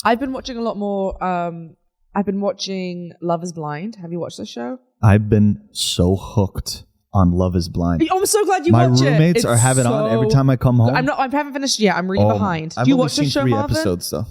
I've been watching a lot more. I've been watching Love is Blind. Have you watched this show? I've been so hooked on Love is Blind. Oh, I'm so glad you watch it. My roommates have it on every time I come home. I haven't finished yet. I'm really behind. I've Do you only watch seen the show, 3 Marvin? episodes though.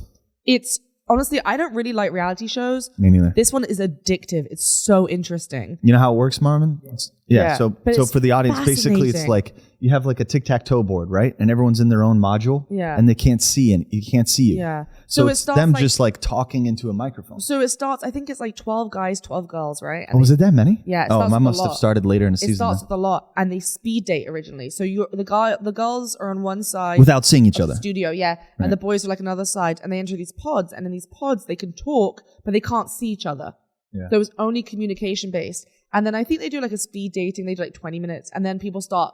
It's honestly, I don't really like reality shows. Me neither. This one is addictive. It's so interesting. You know how it works, Marvin? So for the audience, basically, it's like you have like a tic-tac-toe board, right? And everyone's in their own module. Yeah. And they can't see, and you can't see you. Yeah. So it's them just like talking into a microphone. So it starts, I think it's like 12 guys, 12 girls, right? And was it that many? Yeah. I must have started later in the season. It starts with a lot, and they speed date originally. So the girls are on one side without seeing each other. The studio, yeah, right. And the boys are like another side, and they enter these pods, and in these pods they can talk, but they can't see each other. Yeah. So it was only communication based, and then I think they do like a speed dating. They do like 20 minutes, and then people start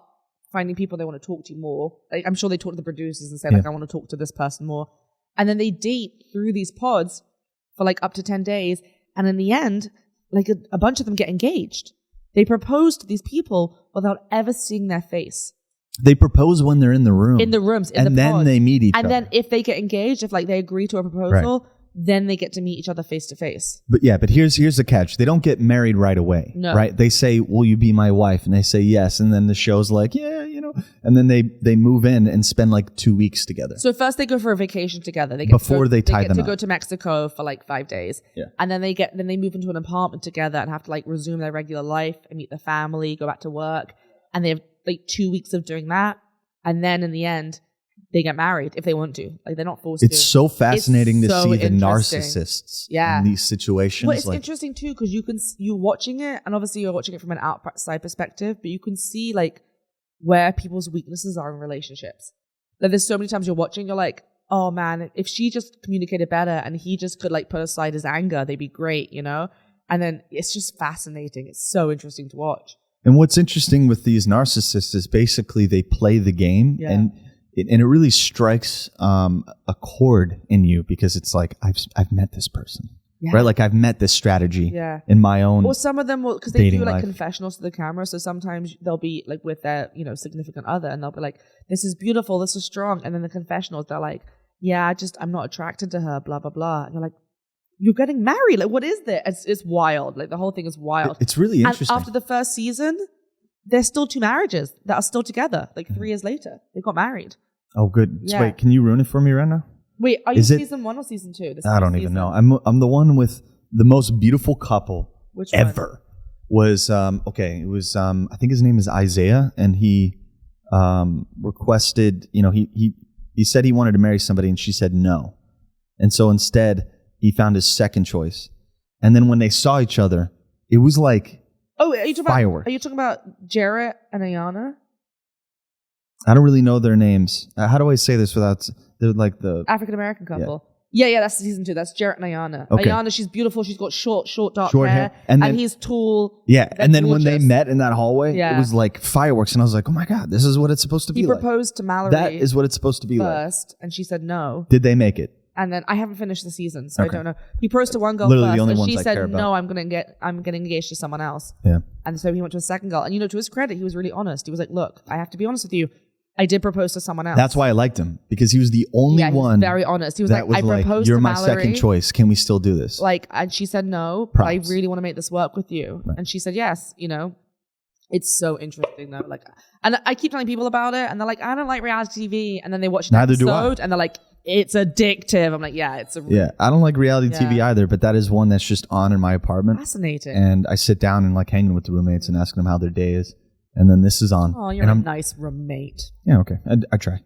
finding people they want to talk to more. Like, I'm sure they talk to the producers and say like, I want to talk to this person more. And then they date through these pods for like up to 10 days. And in the end, like a bunch of them get engaged. They propose to these people without ever seeing their face. They propose when they're in the room. In the rooms, in and the then pods. They meet each other. And then if they get engaged, if like they agree to a proposal, then they get to meet each other face to face. But here's the catch. They don't get married right away, right? They say, will you be my wife? And they say yes. And then the show's like, yeah, and then they move in and spend like 2 weeks together. So first they go for a vacation together. They get they tie them to up. go to Mexico for like 5 days. Yeah. And then they move into an apartment together and have to like resume their regular life and meet the family, go back to work. And they have like 2 weeks of doing that. And then in the end, they get married if they want to. Like they're not forced to. It's so fascinating to see the narcissists in these situations. Well, it's interesting too because you're watching it, and obviously you're watching it from an outside perspective, but you can see like where people's weaknesses are in relationships. Like there's so many times you're watching, you're like, oh man, if she just communicated better and he just could like put aside his anger, they'd be great, And then it's just fascinating. It's so interesting to watch. And what's interesting with these narcissists is basically they play the game and it really strikes a chord in you because it's like I've met this person, right? Like I've met this strategy in my own. Or some of them will, because they do like life. confessionals to the camera. So sometimes they'll be like with their significant other, and they'll be like, "This is beautiful, this is strong," and then the confessionals they're like, "Yeah, I'm not attracted to her," blah blah blah. And you're like, "You're getting married? Like what is this?" It's wild. Like the whole thing is wild. It's really interesting. And after the first season, there's still 2 marriages that are still together. Like 3 years later, they got married. Oh, good. Yeah. So wait, can you ruin it for me right now? Wait, are you season 1 or season 2? I don't even know. I'm the one with the most beautiful couple ever. Was it was I think his name is Isaiah, and he requested, he said he wanted to marry somebody, and she said no, and so instead he found his second choice, and then when they saw each other, it was like are you talking about Jarrett and Ayana? I don't really know their names. How do I say this without... They're like the... African-American couple. Yeah, that's season 2. That's Jarrett and Ayana. Okay. Ayana, she's beautiful. She's got short dark hair. And he's tall. Yeah, and then when they met in that hallway, it was like fireworks. And I was like, oh my God, this is what it's supposed to be like. He proposed to Mallory. That is what it's supposed to be first, and she said no. Did they make it? And then I haven't finished the season, so I don't know. He proposed to one girl Literally first, the only and ones she I said, care about. no, I'm getting engaged to someone else. Yeah. And so he went to a second girl. And to his credit, he was really honest. He was like, look, I have to be honest with you. I did propose to someone else. That's why I liked him, because he was the only one. He was very honest. He was like, I proposed you're to my Mallory. second choice. Can we still do this? And she said no, but I really want to make this work with you. Right. And she said yes, It's so interesting though. And I keep telling people about it, and they're like, I don't like reality TV. And then they watch an episode, and they're like, it's addictive. I'm like, yeah, I don't like reality TV either, but that is one that's just on in my apartment. Fascinating. And I sit down and hanging with the roommates and asking them how their day is. And then this is on. Oh, you're a nice roommate. Yeah, okay. I try,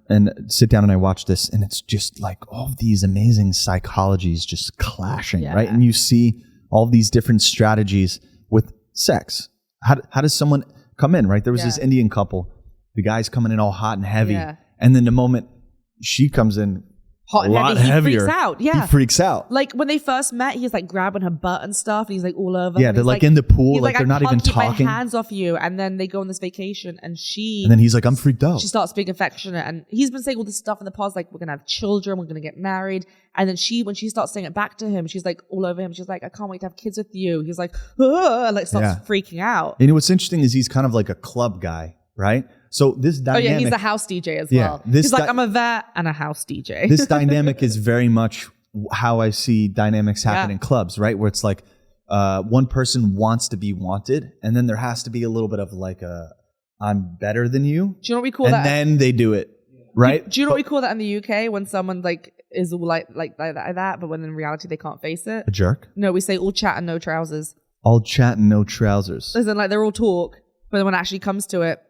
and sit down and I watch this, and it's just like all of these amazing psychologies just clashing, right? And you see all these different strategies with sex. How does someone come in, right? There was this Indian couple. The guy's coming in all hot and heavy. Yeah. And then the moment she comes in, hot and heavy, heavier, he freaks out. Yeah. He freaks out. Like when they first met, he's like grabbing her butt and stuff. And he's like all over. Yeah, they're like in the pool. Like they're not even talking. I keep my hands off you. And then they go on this vacation, and then he's like, I'm freaked out. She starts being affectionate. And he's been saying all this stuff in the past, like, we're going to have children. We're going to get married. And then when she starts saying it back to him, she's like all over him. She's like, I can't wait to have kids with you. He's like, starts freaking out. And what's interesting is he's kind of like a club guy, right? So this dynamic... Oh yeah, he's a house DJ as well. He's like, I'm a vet and a house DJ. This dynamic is very much how I see dynamics happen in clubs, right? Where it's like one person wants to be wanted, and then there has to be a little bit of like I'm better than you. Do you know what we call that? And then they do it, right? Do you know what we call that in the UK when someone like is all like that, but when in reality they can't face it? A jerk? No, we say all chat and no trousers. All chat and no trousers. Listen, like they're all talk, but then when it actually comes to it,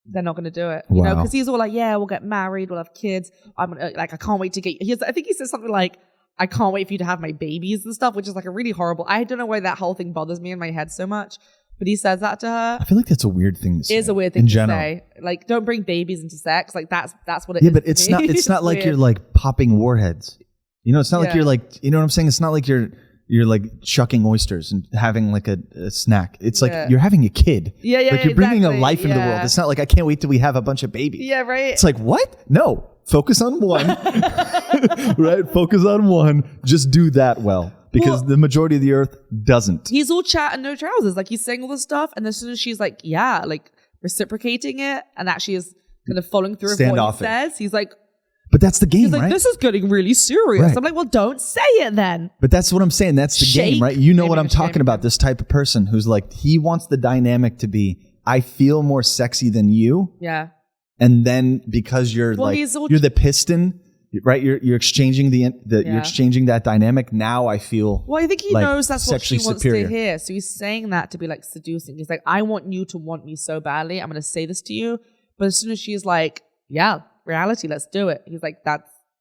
they're not going to do it. You know, because he's all like, yeah, we'll get married, we'll have kids. I can't wait to get. I think he says something like, I can't wait for you to have my babies and stuff, which is like a really horrible. I don't know why that whole thing bothers me in my head so much, but he says that to her. I feel like that's a weird thing to say. It is a weird thing to say. Like, don't bring babies into sex. Like that's what it is. Yeah, but it's not. It's not like weird. You're like popping warheads. You know, it's not like you're like. You know what I'm saying? It's not like you're like shucking oysters and having like a snack. It's like you're having a kid. Yeah, like you're bringing a life into the world. It's not like I can't wait till we have a bunch of babies. Yeah, right. It's like, what? No, focus on one. Right? Focus on one. Just do that well. Because the majority of the earth doesn't. He's all chat and no trousers. Like he's saying all this stuff. And as soon as she's like, yeah, like reciprocating it and actually is kind of following through with what he says, he's like, but that's the game, he's like, right? This is getting really serious. Right. I'm like, well, don't say it then. But that's what I'm saying. That's the game, right? You know what I'm talking about. This type of person who's like, he wants the dynamic to be, I feel more sexy than you. Yeah. And then because you're you're the piston, right? You're exchanging you're exchanging that dynamic. Now I feel. Well, I think he knows that's what she wants superior. to hear. So he's saying that to be like seducing. He's like, I want you to want me so badly. I'm going to say this to you. But as soon as she's like, yeah, reality, let's do it. He's like,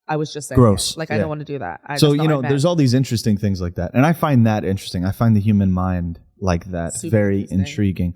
I was just saying gross. It. Like, I don't want to do that. So, you know, there's all these interesting things like that. And I find that interesting. I find the human mind like that very intriguing.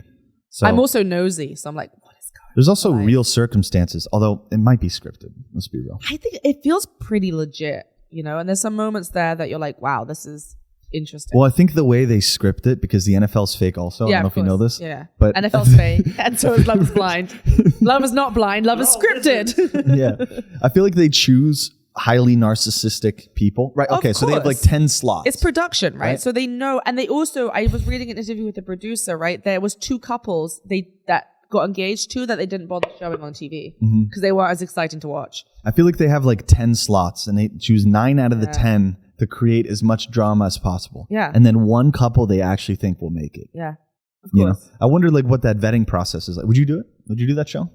So I'm also nosy. So I'm like, what is going on? There's also real circumstances, although it might be scripted. Let's be real. I think it feels pretty legit, you know, and there's some moments there that you're like, wow, this is interesting. Well, I think the way they script it, because the NFL's fake also. I don't know if you know this. Yeah. But NFL's fake. And so is Love is Blind. Love is not blind. Love is scripted. Yeah. I feel like they choose highly narcissistic people. Right. Okay. So they have like 10 slots. It's production, right? So they know. And they also, I was reading an interview with the producer, right? There was 2 couples that got engaged to that they didn't bother showing on TV because they weren't as exciting to watch. I feel like they have like 10 slots and they choose 9 out of the 10 to create as much drama as possible. Yeah. And then one couple they actually think will make it. Yeah. Of course. You know? I wonder like what that vetting process is like. Would you do it? Would you do that show?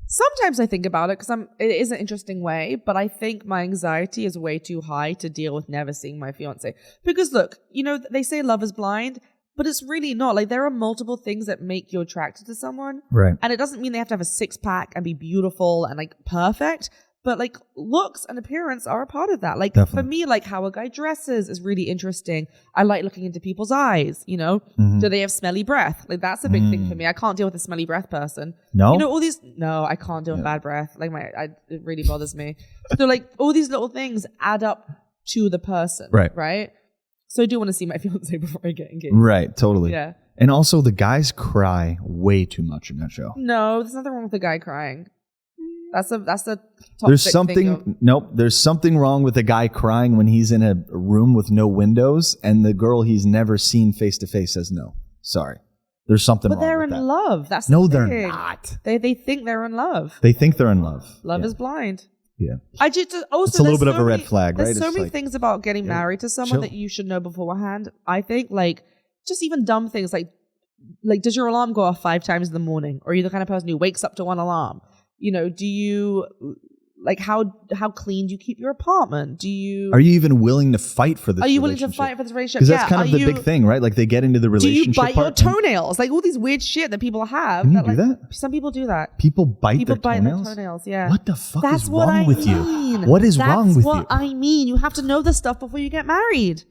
Sometimes I think about it because it is an interesting way, but I think my anxiety is way too high to deal with never seeing my fiance. Because look, you know, they say love is blind, but it's really not. Like there are multiple things that make you attracted to someone. Right. And it doesn't mean they have to have a 6-pack and be beautiful and like perfect. But like looks and appearance are a part of that. Like for me, like how a guy dresses is really interesting. I like looking into people's eyes, you know? Do they have smelly breath? Like that's a big thing for me. I can't deal with a smelly breath person. No? You know, no, I can't deal with bad breath. Like it really bothers me. So like all these little things add up to the person. Right? So I do want to see my fiance before I get engaged. Right, totally. Yeah. And also the guys cry way too much in that show. No, there's nothing wrong with the guy crying. That's a toxic there's something thing there's something wrong with a guy crying when he's in a room with no windows and the girl he's never seen face to face says no. Sorry. There's something wrong with that. But they're in love. That's no, the they're thing. not. They think they're in love. They think they're in love. Love is blind. Yeah. I just also it's a little bit of a red flag, right? There's so many things about getting married to someone that you should know beforehand. I think like just even dumb things like does your alarm go off 5 times in the morning? Or are you the kind of person who wakes up to one alarm? You know, do you like how clean do you keep your apartment? Are you even willing to fight for this? Are you willing to fight for this relationship? Because that's kind of the big thing, right? Like they get into the relationship. Do you bite your toenails? Like all these weird shit that people have. Can you do that? Some people do that. People bite their toenails. Yeah. What the fuck is wrong with you? What is wrong with you? That's what I mean. You have to know this stuff before you get married.